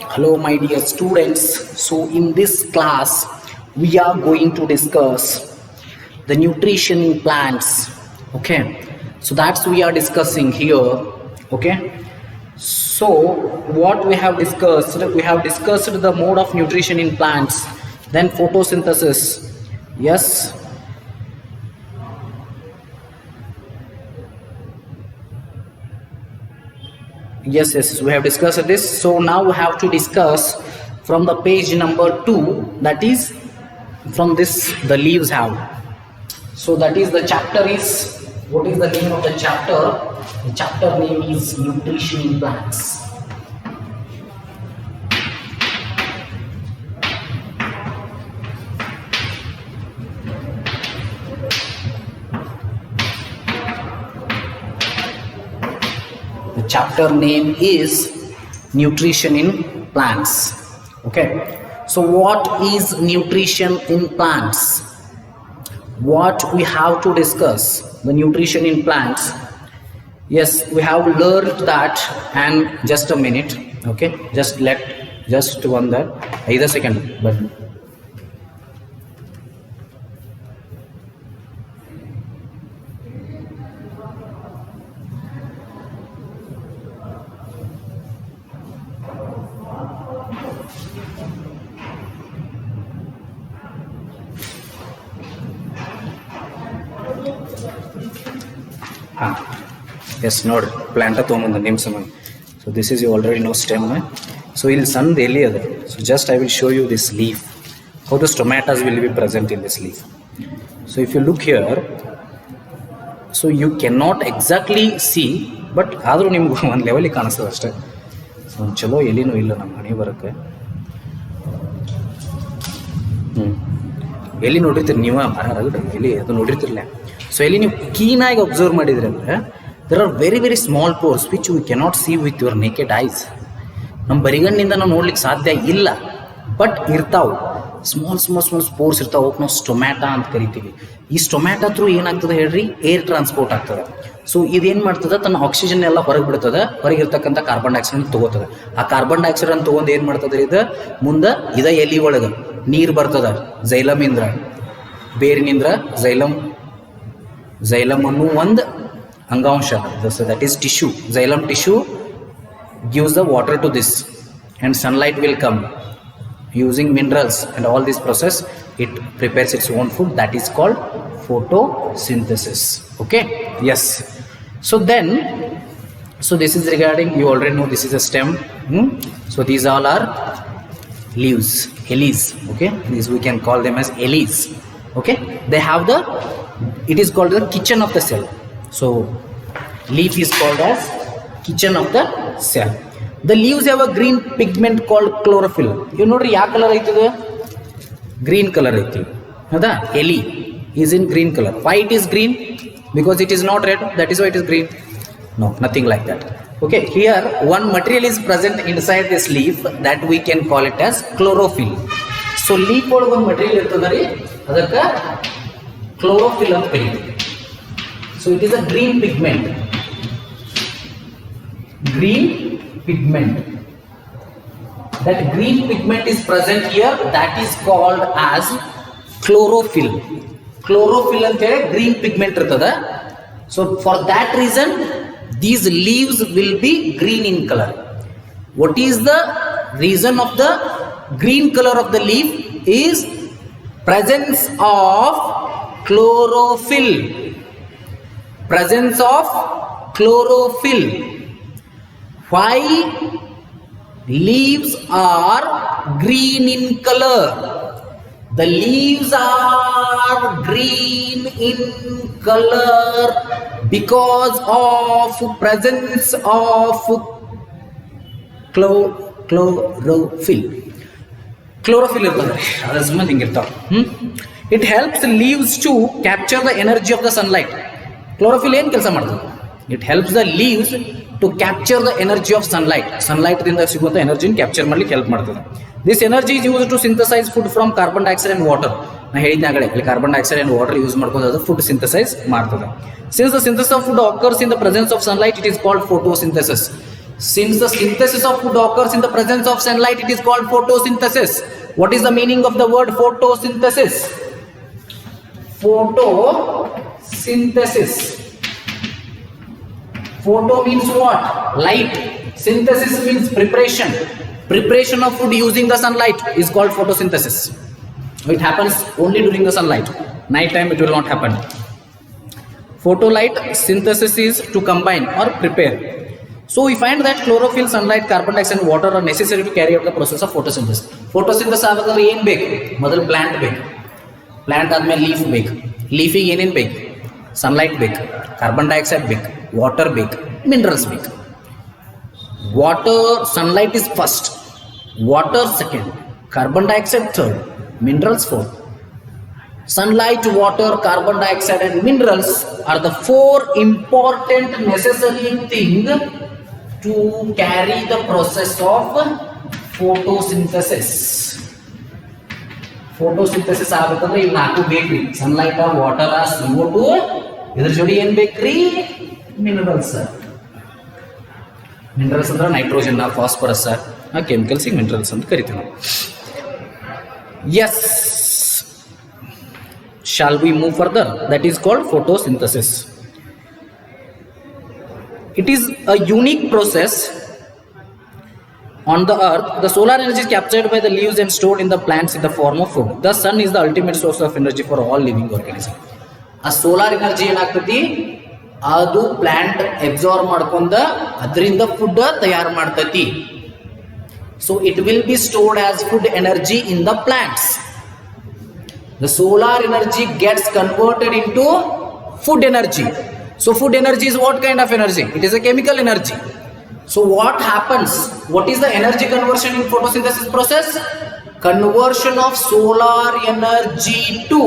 Hello, my dear students. So, in this class, we are going to discuss the nutrition in plants. Okay, so that's we are discussing here. Okay, so what we have discussed the mode of nutrition in plants, then photosynthesis. Yes. Yes, we have discussed this. So now we have to discuss from the page number 2, that is from this the leaves have. So that is the chapter is, what is the name of the chapter? The chapter name is nutrition in plants. The chapter name is nutrition in plants. Okay, so what is nutrition in plants? What we have to discuss the nutrition in plants. Yes, we have learned that, and just a minute. Okay, just one that either second, but yes, node plant the name someone. So this is, you already know, stem. So in sun daily, so just I will show you this leaf, how the stomatas will be present in this leaf. So if you look here, so you cannot exactly see, but ಆದರೂ ನಿಮ್ಗೆ ಒಂದು ಲೆವೆಲಿಗೆ ಕಾಣಿಸ್ತದೆ ಅಷ್ಟೇ. So ಒಂದು ಚಲೋ ಎಲಿನೂ ಇಲ್ಲ ನಮ್ಮ ಹಣೆ ಬರೋಕ್ಕೆ. ಎಲ್ಲಿ ನೋಡಿರ್ತೀರಿ ನೀವು, ಎಲ್ಲಿ ಅದು ನೋಡಿರ್ತಿರ್ಲಿಲ್ಲ. ಸೊ ಎಲ್ಲಿ ನೀವು ಕೀನಾಗಿ ಅಬ್ಸರ್ವ್ ಮಾಡಿದ್ರಿ ಅಂದರೆ there are very very small pores which we cannot see with your naked eyes. ನಮ್ಮ ಬರಿಗಣ್ಣಿಂದ ನಾವು ನೋಡ್ಲಿಕ್ಕೆ ಸಾಧ್ಯ ಇಲ್ಲ, ಬಟ್ ಇರ್ತಾವೆ. ಸ್ಮಾಲ್ ಪೋರ್ಸ್ ಇರ್ತಾವೆ, ಅವಕ್ಕೆ ನಾವು ಸ್ಟೊಮ್ಯಾಟಾ ಅಂತ ಕರಿತೀವಿ. ಈ ಸ್ಟೊಮ್ಯಾಟಾ ಥ್ರೂ ಏನಾಗ್ತದೆ ಹೇಳ್ರಿ, ಏರ್ ಟ್ರಾನ್ಸ್ಪೋರ್ಟ್ ಆಗ್ತದೆ. ಸೊ ಇದೇನು ಮಾಡ್ತದೆ, ತನ್ನ ಆಕ್ಸಿಜನ್ ಎಲ್ಲ ಹೊರಗೆ ಬಿಡ್ತದೆ, ಹೊರಗಿರ್ತಕ್ಕಂಥ ಕಾರ್ಬನ್ ಡೈಆಕ್ಸೈಡ್ ತೊಗೋತದೆ. ಆ ಕಾರ್ಬನ್ ಡೈಆಕ್ಸೈಡ್ ಅನ್ನು ತೊಗೊಂಡು ಏನು ಮಾಡ್ತದೆ, ಇದು ಮುಂದೆ ಎಲಿ ಒಳಗೆ ನೀರು ಬರ್ತದೆ ಝೈಲಮಿಂದ್ರ, ಬೇರಿನಿಂದ್ರ ಝೈಲಮ್ ಅನ್ನೋ ಒಂದು ಅಂಗಾಂಶ, that is tissue. Xylem tissue gives the water to this, and sunlight will come using minerals and all this process. It prepares its own food, that is called photosynthesis. Okay, yes. So this is regarding, you already know this is a stem. So these all are leaves, ellies. Okay, these we can call them as ellies. Okay, they have it is called the kitchen of the cell. So leaf is called as kitchen of the cell. The leaves have a green pigment called chlorophyll. You know ಯಾವ colour ಐತದ? Green color ಐತಿ. ಹೌದಾ? ಎಲಿ is in green color. Why it is green? Because it is not red, that is why it is green. No, nothing like that. Okay, here one material is present inside this leaf that we can call it as chlorophyll. So leaf ಒಳಗೆ ಒಂದು material ಇರ್ತದೆ ರೀ, ಅದಕ್ಕೆ chlorophyll ಅಂತ ಕರೀತೀವಿ. So it is a green pigment. That green pigment is present here, that is called as chlorophyll. Chlorophyll ante green pigment irtada. So for that reason these leaves will be green in color. What is the reason of the green color of the leaf? Is presence of chlorophyll. Presence of chlorophyll. Why leaves are green in color? The leaves are green in color because of presence of chlorophyll. Chlorophyll it helps leaves to capture the energy of the sunlight. Chlorophyll ಏನು ಕೆಲಸ ಮಾಡ್ತದೆ? It helps the leaves to capture the energy of sunlight. Sunlight ದಿಂದ ಸಿಗುವಂತ ಎನರ್ಜಿನ capture ಮಾಡ್ಲಿಕ್ಕೆ help ಮಾಡ್ತದೆ. This energy is used to synthesize food from carbon dioxide and water. ನಾ ಹೇಳಿದ್ನಾಗಲೇ ಇಲ್ಲಿ carbon dioxide and water use ಮಾಡ್ಕೊಂಡು ಅದು ಫುಡ್ ಸಿಂಥಸೈಸ್ ಮಾಡ್ತದೆ. Since the synthesis of food occurs in the presence of sunlight, it is called photosynthesis. Since the synthesis of food occurs in the presence of sunlight, it is called photosynthesis. What is the meaning of the word photosynthesis? Photosynthesis. Photo means what? Light. Synthesis means preparation. Preparation of food using the sunlight is called photosynthesis. It happens only during the sunlight. Night time it will not happen. Photolight synthesis is to combine or prepare. So we find that chlorophyll, sunlight, carbon dioxide and water are necessary to carry out the process of photosynthesis. Photosynthesis ಆಗಬೇಕಾದ್ರೆ ಏನು ಬೇಕು? ಮೊದಲು plant ಬೇಕು. Plant ಆದ್ಮೇಲೆ leaf ಬೇಕು. ಲೀಫಿಗೆ ಏನೇನು ಬೇಕು? Sunlight ಬೇಕು, ಕಾರ್ಬನ್ ಡೈಆಕ್ಸೈಡ್ ಬೇಕು, ವಾಟರ್ ಬೇಕು, ಮಿನರಲ್ಸ್ ಬೇಕು. Water, sunlight is first, water second, carbon dioxide third, minerals fourth. Sunlight, water, carbon dioxide and minerals are the four important necessary things to carry the process of photosynthesis. Photosynthesis ಆಗಬೇಕಂದ್ರೆ ಇಲ್ಲಿ ನಾಲ್ಕು ಬೇಕ್ರಿ. Sunlight, water, CO2, ಇದ್ರ ಜೋಡಿ ಏನ್ ಬೇಕ್ರಿ? Minerals. Minerals ಅಂದ್ರೆ nitrogen, phosphorus, ಆ ಕೆಮಿಕಲ್ಸ್ ಮಿನರಲ್ಸ್ ಅಂತ ಕರಿತೀವಿ ನಾವು. Yes. Shall we move further? That is called photosynthesis. It is a unique process on the earth. The solar energy is captured by the leaves and stored in the plants in the form of food. The sun is the ultimate source of energy for all living organisms. A solar energy ಏನಾಗ್ತತಿ? ಅದು plant absorb ಮಾಡ್ಕೊಂಡ ಅದರಿಂದ food ತಯಾರು ಮಾಡ್ತತಿ. So it will be stored as food energy in the plants. The solar energy gets converted into food energy. So food energy is what kind of energy? It is a chemical energy. So what happens? What is the energy conversion in photosynthesis process? Conversion of solar energy to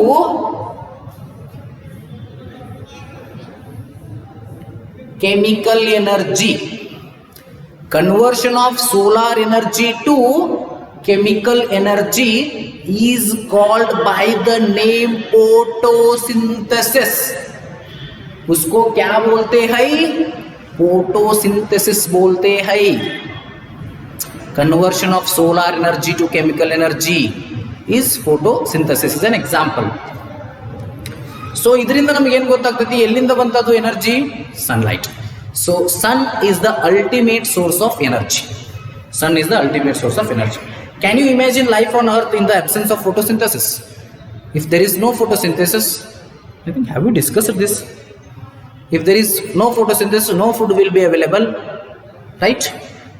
chemical energy. Conversion of solar energy to chemical energy is called by the name photosynthesis. उसको क्या बोलते हैं? Photosynthesis बोलते हैं. Conversion of solar energy to chemical energy is photosynthesis. Is an example. So ಇದರಿಂದ ನಮಗೆ ಏನು ಗೊತ್ತಾಗ್ತೈತಿ? ಎಲ್ಲಿಂದ ಬಂತದು energy? Sunlight. So sun is the ultimate source of energy. Sun is the ultimate source of energy. Can you imagine life on earth in the absence of photosynthesis? If there is no photosynthesis, I think, have we discussed this? If there is no photosynthesis, no food will be available, right?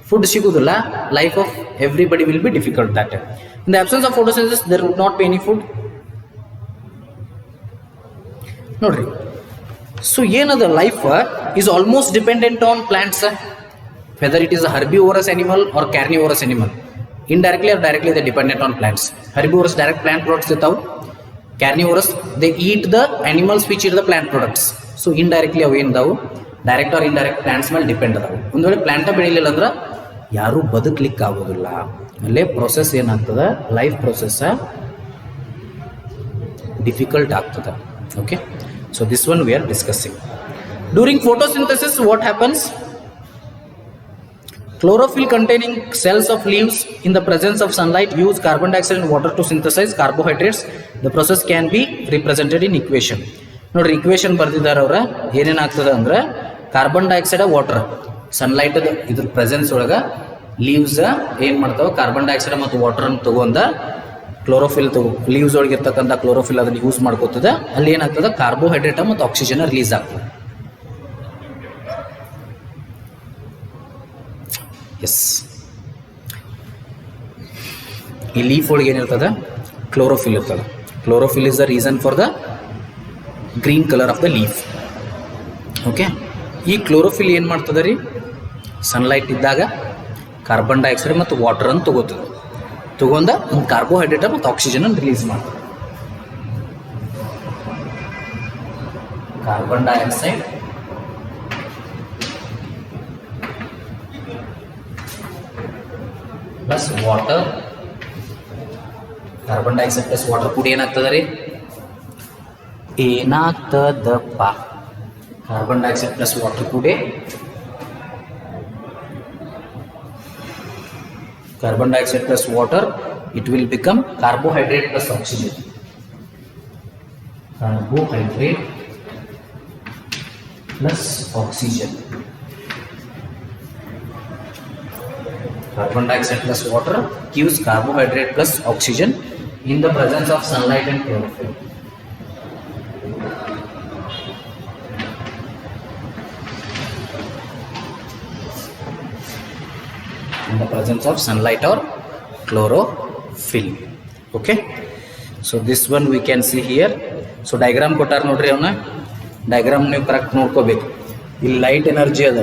Food sigudilla, life of everybody will be difficult that time. In the absence of photosynthesis, there would not be any food. No, right? So ಏನದ life is almost dependent on plants, whether it is a herbivorous animal or carnivorous animal. Indirectly or directly they dependent on plants. Herbivorous direct plant products ಇರ್ತಾವ. Carnivorous they eat the animals which eat the plant products. So indirectly ಅವು ಏನಿದಾವು direct R indirect plants ಮೇಲೆ depend ಅದಾವು. ಒಂದು ವೇಳೆ ಪ್ಲಾಂಟ ಬೆಳಿಲಿಲ್ಲ ಅಂದ್ರೆ ಯಾರೂ ಬದುಕಲಿಕ್ಕೆ ಆಗೋದಿಲ್ಲ. ಅಲ್ಲೇ ಪ್ರೊಸೆಸ್ ಏನಾಗ್ತದೆ, ಲೈಫ್ ಪ್ರೊಸೆಸ್ ಡಿಫಿಕಲ್ಟ್ ಆಗ್ತದೆ. Okay, so this one we are discussing. During photosynthesis what happens? Chlorophyll containing cells of leaves in the presence of sunlight use carbon dioxide and water to synthesize carbohydrates. The process can be represented in equation. ನೋಡ್ರಿ, equation ಬರ್ದಿದ್ದಾರೆ ಅವ್ರ. ಏನೇನಾಗ್ತದೆ ಅಂದ್ರೆ carbon dioxide, water, sunlight ಇದ್ರ presence ಒಳಗ leaves ಏನ್ ಮಾಡ್ತಾವ, carbon dioxide ಮತ್ತು water ಅನ್ನು ತಗೊಂಡ ಕ್ಲೋರೋಫಿಲ್ ಲೀವ್ಸ್ ಒಳಗೆ ಇರ್ತಕ್ಕಂಥ ಕ್ಲೋರೋಫಿಲ್ ಅದನ್ನು ಯೂಸ್ ಮಾಡ್ಕೋತದೆ. ಅಲ್ಲಿ ಏನಾಗ್ತದೆ, ಕಾರ್ಬೋಹೈಡ್ರೇಟ್ ಮತ್ತು ಆಕ್ಸಿಜನ್ ರಿಲೀಸ್ ಆಗ್ತದೆ. ಎಸ್, ಈ ಲೀಫ್ ಒಳಗೆ ಏನಿರ್ತದೆ, ಕ್ಲೋರೋಫಿಲ್ ಇರ್ತದೆ. Chlorophyll is the reason for the green colour of the leaf. Okay, ಈ ಕ್ಲೋರೋಫಿಲ್ ಏನು ಮಾಡ್ತದೆ ರೀ, ಸನ್ಲೈಟ್ ಇದ್ದಾಗ ಕಾರ್ಬನ್ ಡೈಆಕ್ಸೈಡ್ ಮತ್ತು ವಾಟರ್ ಅನ್ನು ತಗೋತದೆ. ತಗೊಂಡ ಒಂದು ಕಾರ್ಬೋಹೈಡ್ರೇಟ್ ಮತ್ತು ಆಕ್ಸಿಜನ್ ಅನ್ನು ರಿಲೀಸ್ ಮಾಡ್ತದೆ. Carbon dioxide plus water, carbon dioxide plus water ಕೂಡ ಏನಾಗ್ತದೆ ರೀ, ಏನಾಗ್ತದಪ್ಪ, ಕಾರ್ಬನ್ ಡೈಆಕ್ಸೈಡ್ ಪ್ಲಸ್ ವಾಟರ್ ಕೂಡ carbon dioxide plus water, it will become carbohydrate plus oxygen. Carbohydrate plus oxygen. Carbon dioxide plus water gives carbohydrate plus oxygen in the presence of sunlight and chlorophyll. In the presence of sunlight or chlorophyll. Okay, so this one we can see here. So diagram ಕೊಟ್ಟಾರ ನೋಡ್ರಿ ಅವನ್ನ, diagram ನೀವು correct ನೋಡ್ಕೋಬೇಕು. ಇಲ್ಲಿ light energy ಅದ.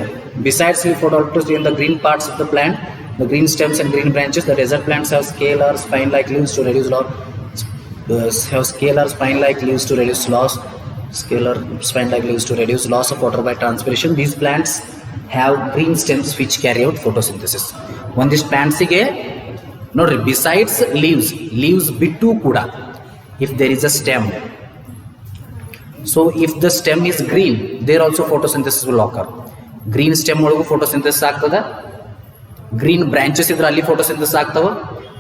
Besides leaf photosynthesis in the green parts of the plant, the green stems and green branches, the desert plants have scalar spine-like leaves to reduce loss. Have scalar spine-like leaves to reduce loss. Scalar spine-like leaves to reduce loss of water by transpiration. These plants have green stems which carry out photosynthesis. ಒಂದಿಷ್ಟು ಪ್ಲಾಂಟ್ಸಿಗೆ ನೋಡ್ರಿ, besides leaves ಬಿಟ್ಟು ಕೂಡ, if there is a stem, so if the stem is green, there also photosynthesis will occur. Green stem ಒಳಗೂ photosynthesis ಆಗ್ತದ, green branches ಇದ್ರೆ ಅಲ್ಲಿ photosynthesis ಆಗ್ತಾವ.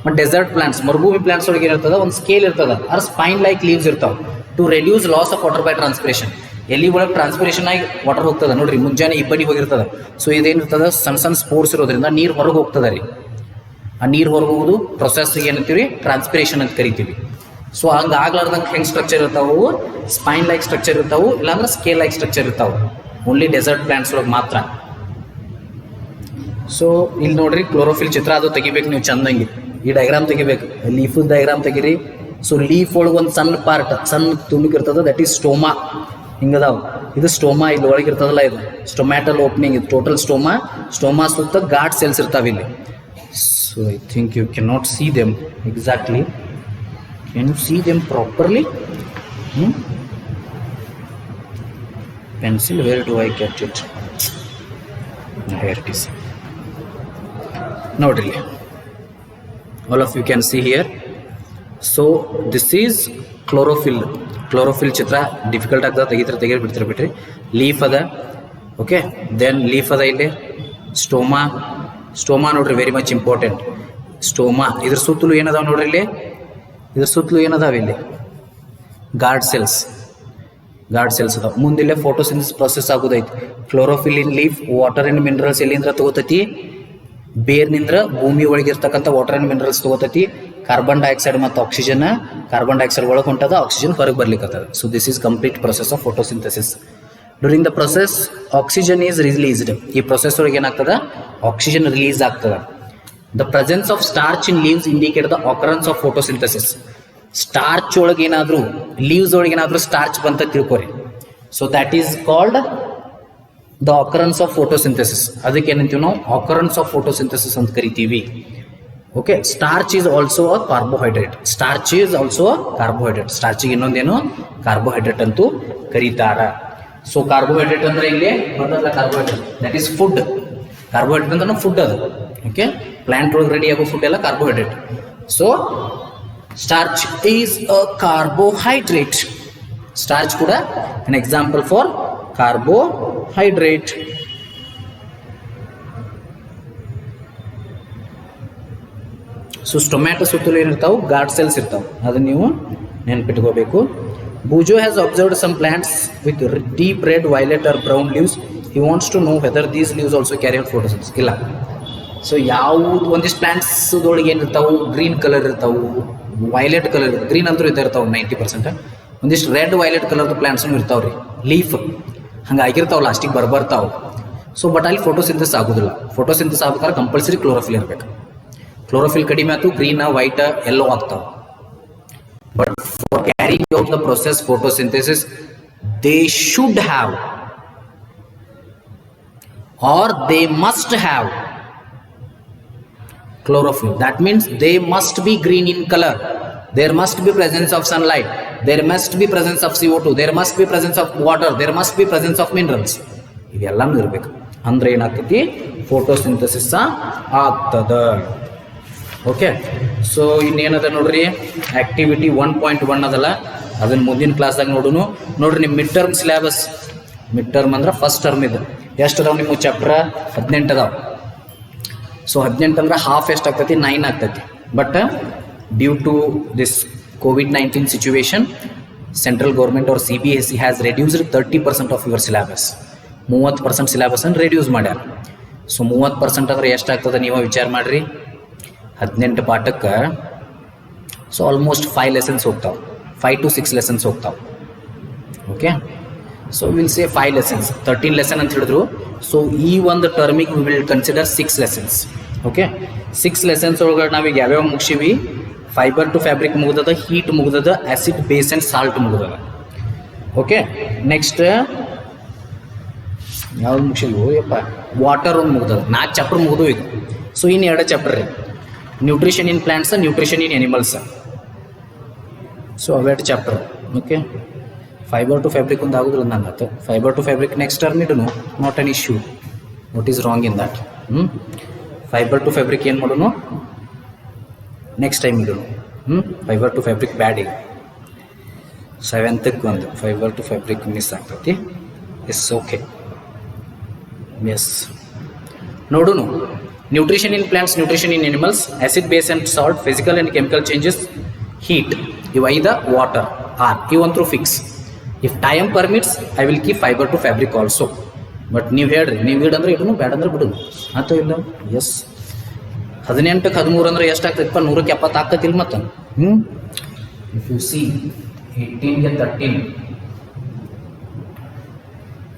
ಮತ್ತು ಡೆಸರ್ಟ್ ಪ್ಲಾಂಟ್ಸ್, ಮರುಭೂಮಿ ಪ್ಲಾಂಟ್ಸ್ ಒಳಗೆ ಏನಿರ್ತದ, ಒಂದು ಸ್ಕೇಲ್ ಇರ್ತದ, ಆರ್ ಸ್ಪೈನ್ ಲೈಕ್ ಲೀವ್ಸ್ ಇರ್ತಾವ to reduce loss of water by transpiration. ಎಲ್ಲಿ ಒಳಗೆ ಟ್ರಾನ್ಸ್ಪಿರೇಷನ್ ಆಗಿ ವಾಟರ್ ಹೋಗ್ತದೆ ನೋಡ್ರಿ, ಮುಂಜಾನೆ ಇಬ್ಬನಿ ಹೋಗಿರ್ತದೆ. ಸೊ ಇದೇನಿರ್ತದ, ಸಣ್ಣ ಸಣ್ಣ ಸ್ಪೋರ್ಟ್ಸ್ ಇರೋದ್ರಿಂದ ನೀರು ಹೊರಗೆ ಹೋಗ್ತದೆ ರೀ. ಆ ನೀರು ಹೊರಗೆ ಹೋಗೋದು ಪ್ರೊಸೆಸ್ಗೆ ಏನಂತೀವಿ, ಟ್ರಾನ್ಸ್ಪಿರೇಷನ್ ಅಂತ ಕರಿತೀವಿ. ಸೊ ಹಂಗೆ ಆಗ್ಲಾರ್ದಂಗೆ ಹೆಂಗೆ ಸ್ಟ್ರಕ್ಚರ್ ಇರ್ತಾವು, ಸ್ಪೈನ್ ಲೈಕ್ ಸ್ಟ್ರಕ್ಚರ್ ಇರ್ತಾವು, ಇಲ್ಲಾಂದ್ರೆ ಸ್ಕೇಲ್ ಲೈಕ್ ಸ್ಟ್ರಕ್ಚರ್ ಇರ್ತಾವೆ, ಓನ್ಲಿ ಡೆಸರ್ಟ್ ಪ್ಲಾಂಟ್ಸ್ ಒಳಗೆ ಮಾತ್ರ. ಸೊ ಇಲ್ಲಿ ನೋಡ್ರಿ, ಕ್ಲೋರೋಫಿಲ್ ಚಿತ್ರ ಅದು ತೆಗಿಬೇಕು ನೀವು ಚಂದಂಗೆ. ಈ ಡಯಾಗ್ರಾಮ್ ತೆಗಿಬೇಕು, ಲೀಫ್ ಡಯಾಗ್ರಾಮ್ ತೆಗಿರಿ. ಸೊ ಲೀಫ್ ಒಳಗೆ ಒಂದು ಸಣ್ಣ ಪಾರ್ಟ್, ಸಣ್ಣ ತುಣುಕ್ ಇರ್ತದೆ, ದಟ್ ಈಸ್ ಸ್ಟೋಮಾ. ಹಿಂಗದಾವ, ಇದು ಸ್ಟೋಮಾ. ಇಲ್ಲಿ ಒಳಗೆ ಇರ್ತದಲ್ಲ, ಇದು ಸ್ಟೊಮ್ಯಾಟಲ್ ಓಪನಿಂಗ್, ಇದು ಟೋಟಲ್ ಸ್ಟೋಮಾ. ಸ್ಟೋಮಾ ಸುತ್ತ ಗಾಡ್ ಸೆಲ್ಸ್ ಇರ್ತಾವೆ ಇಲ್ಲಿ. So I think you can not see them exactly. Can you see them properly? pencil, where do I get it? Here it is. Note, all of you can see here. So this is chlorophyll. Chlorophyll chitra difficult agda tegir bitri leaf ada. Okay, then leaf ada ille stoma nodri, very much important. Stoma idar suttulu ಏನದಾವ ನೋಡ್ರಿ, ಇಲ್ಲಿ ಇದರ ಸುತ್ತಲೂ ಏನದಾವ, ಇಲ್ಲಿ guard cells ಅದಾವ. ಮುಂದಿಲ್ಲ photosynthesis process ಆಗೋದೈತಿ. Chlorophyll in leaf water and minerals ಎಲ್ಲಿಂದ ತಗೋತೈತಿ, ಬೇರ್ನಿಂದ ಭೂಮಿ ಒಳಗಿರ್ತಕ್ಕಂಥ ವಾಟರ್ ಅಂಡ್ ಮಿನರಲ್ಸ್ ತಗೋತೈತಿ. ಕಾರ್ಬನ್ ಡೈಆಕ್ಸೈಡ್ ಮತ್ತು ಆಕ್ಸಿಜನ್, ಕಾರ್ಬನ್ ಡೈಆಕ್ಸೈಡ್ ಒಳಗೆ ಹೊಂಟದ, ಆಕ್ಸಿಜನ್ ಹೊರಗೆ ಬರ್ಲಿಕ್ಕತ್ತದ. So this is complete process of photosynthesis. During the process oxygen is released. ಈ ಪ್ರೊಸೆಸ್ ಒಳಗೆ ಏನಾಗ್ತದ, ಆಕ್ಸಿಜನ್ ರಿಲೀಸ್ ಆಗ್ತದ. The presence of starch in leaves indicate the occurrence of photosynthesis. Starch ಒಳಗೆ ಏನಾದರೂ, ಲೀವ್ಸ್ ಒಳಗೆ ಏನಾದರೂ ಸ್ಟಾರ್ಚ್ ಬಂತ ತಿಳ್ಕೊರಿ. So that is called the occurrence of photosynthesis. ಅದಕ್ಕೆ ಏನಂತೀವಿ ನಾವು, ಆಕರೆನ್ಸ್ ಆಫ್ ಫೋಟೋಸಿಂಥಸಿಸ್ ಅಂತ ಕರಿತೀವಿ. Okay, starch is also a carbohydrate. ಸ್ಟಾರ್ಚಿಗೆ ಇನ್ನೊಂದೇನು, ಕಾರ್ಬೋಹೈಡ್ರೇಟ್ ಅಂತೂ ಕರೀತಾರ. ಸೊ ಕಾರ್ಬೋಹೈಡ್ರೇಟ್ ಅಂದ್ರೆ ಇಲ್ಲಿ ಬಂದಲ್ಲ, carbohydrate that is food. Carbohydrate ಅಂದ್ರೆ ಫುಡ್ ಅದು. ಓಕೆ, ಪ್ಲಾಂಟ್ ಒಳಗೆ ರೆಡಿ ಆಗೋ ಫುಡ್ ಎಲ್ಲ carbohydrate. So starch is a carbohydrate. Starch kuda an example for carbohydrate. So stomata suttulu ಏನirtavu, guard cells irtavu, adu neevu ನೆನಪಿಟ್ಕೋಬೇಕು. Bujo has observed some plants with deep red, violet or brown leaves. He wants to know whether these leaves also carry out photosynthesis. ಇಲ್ಲ. So ಯಾವುದು ಒಂದಿಷ್ಟು plants ಒಳಗೆ ಏನಿರ್ತಾವು, green colour ಇರ್ತಾವು, violet colour, green ಅಂತೂ ಇರ್ತಾವೆ 90%. ಒಂದಿಷ್ಟು red violet ಕಲರ್ದು ಪ್ಲಾಂಟ್ಸ್ನು ಇರ್ತಾವ್ರಿ, ಲೀಫ್ ಹಂಗೆ ಆಗಿರ್ತಾವೆ, ಲಾಸ್ಟಿಗೆ ಬರ್ತಾವೆ. ಸೊ ಬಟ್ ಅಲ್ಲಿ ಫೋಟೋಸಿಂಥಸಿಸ್ ಆಗೋದಿಲ್ಲ. ಫೋಟೋಸಿಂಥಸಿಸ್ ಆಗ್ಬೇಕಾದ್ರೆ ಕಂಪಲ್ಸರಿ ಕ್ಲೋರೋಫಿಲ್ ಇರಬೇಕು. ಕ್ಲೋರೋಫಿಲ್ ಕಡಿಮೆ ಆಯ್ತು, ಗ್ರೀನ್, ವೈಟ್, ಎಲ್ಲೋ ಆಗ್ತಾವೆ. But for carrying out the process photosynthesis, they should have or they must have chlorophyll. That means they must be green in color. There must be presence of sunlight. There must be presence of CO2. There must be presence of water. There must be presence of minerals. ಇವೆಲ್ಲನೂ ಇರಬೇಕು. ಅಂದ್ರೆ ಏನಾಗ್ತೈತಿ, photosynthesis ಆಗ್ತದ. Okay, so ಇನ್ನೇನದ ನೋಡ್ರಿ, activity 1.1 ಅದಲ್ಲ, ಅದನ್ನ ಮುಂದಿನ ಕ್ಲಾಸ್ದಾಗ ನೋಡೋಣ. ನೋಡ್ರಿ, ನಿಮ್ಮ mid term syllabus, mid term ಅಂದ್ರೆ ಫಸ್ಟ್ ಟರ್ಮ್ ಇದು ಎಷ್ಟು ಅದಾವ ನಿಮ್ಮ ಚಾಪ್ಟರ್ 18 ಅದಾವ. ಸೊ 18 ಅಂದ್ರೆ ಹಾಫ್ ಎಷ್ಟಾಗ್ತೈತಿ 9 ಆಗ್ತೈತಿ. But due to this COVID-19 situation central government ಅವ್ರ CBSE has reduced 30% of your syllabus. 30% ಸಿಲೆಬಸನ್ನು ರೆಡ್ಯೂಸ್ ಮಾಡ್ಯಾರ. ಸೊ 30% ಅಂದ್ರೆ ಎಷ್ಟಾಗ್ತದೆ ನೀವು ವಿಚಾರ ಮಾಡಿರಿ. 18 ಪಾಠಕ್ಕೆ ಸೊ ಆಲ್ಮೋಸ್ಟ್ 5 ಲೆಸನ್ಸ್ ಹೋಗ್ತಾವೆ, 5 to 6 ಲೆಸನ್ಸ್ ಹೋಗ್ತಾವೆ. Okay, so will say 5 lessons, 13 lesson ಅಂತ ಹೇಳಿದ್ರು. ಸೊ ಈ ಒಂದು ಟರ್ಮಿಗೆ we will consider 6 lessons. Okay, 6 lessons ಒಳಗಡೆ ನಾವೀಗ ಯಾವ್ಯಾವ ಮುಗಿಸಿವಿ? ಫೈಬರ್ ಟು ಫ್ಯಾಬ್ರಿಕ್ ಮುಗ್ದದ, ಹೀಟ್ ಮುಗ್ದದ, ಆ್ಯಸಿಡ್ ಬೇಸ್ ಆ್ಯಂಡ್ ಸಾಲ್ಟ್ ಮುಗ್ದದ. ಓಕೆ, ನೆಕ್ಸ್ಟ್ ಯಾವ್ದು ಮುಗಿಸಿದ್ವು? ಯಪ್ಪ, ವಾಟರ್ ಒಂದು ಮುಗ್ದದ. 4 ಚಾಪ್ಟರ್ ಮುಗಿದು ಈಗ. ಸೊ ಇನ್ನು 2 ಚಾಪ್ಟರ್ ರೀ, nutrition in plants, nutrition in animals. So ಅವೆರಡು chapter. Okay, fibre to fabric ಒಂದು ಆಗೋದಿಲ್ಲ ನಂಗೆ. Fibre to fabric next term ಇಡನು, not an issue. What is wrong in that? Fibre to fabric ಏನು ಮಾಡೋನು ನೆಕ್ಸ್ಟ್ ಟೈಮ್ ಇಡನು. Fibre to fabric ಬ್ಯಾಡ್ ಈಗ. 7th ಒಂದು ಫೈಬರ್ ಟು ಫ್ಯಾಬ್ರಿಕ್ ಮಿಸ್ ಆಗ್ತೈತಿ. ಎಸ್, ಓಕೆ, ಎಸ್ ನೋಡುನು. Nutrition in plants, nutrition in animals, acid base and salt, physical and chemical changes, heat, ಇವು 5 water are ಇವಂತರೂ fix. If time permits I will keep fibre to fabric also. But ನೀವು ಹೇಳ್ರಿ, ನೀವು ಇಡಂದ್ರೆ ಇಡನು, ಬ್ಯಾಡ ಅಂದ್ರೆ ಬಿಡು ಅಥವಾ ಇಲ್ಲ. ಎಸ್, 18ಕ್ಕೆ 13 ಅಂದ್ರೆ ಎಷ್ಟಾಗ್ತೈತಪ್ಪ? 170 ಆಗ್ತೈತಿಲ್ಲ ಮತ್ತು. ಇಫ್ ಯು ಸಿ 18ಗೆ 13,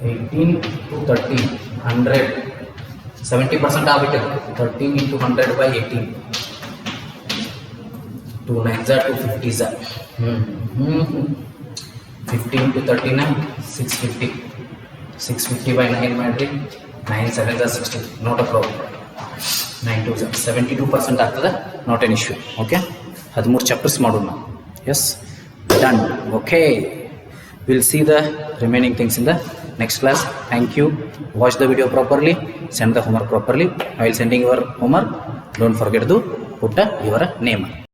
18 to 13 100, 70% ಆಗ್ಬಿಟ್ಟು 13 into 100 by 18, 2 9s are 250s are 15 to 13 650, 650 by 9 ಮಾಡಿರಿ, 9 7s are 60, not a problem. 9 2s are 72% ಆಗ್ತದೆ, not an issue. Okay, 13 chapters ಮಾಡೋಣ ನಾವು. Yes, done. Okay, will see the remaining things in the next class. Thank you. Watch the video properly, send the homework properly. While sending your homework, don't forget to put your name.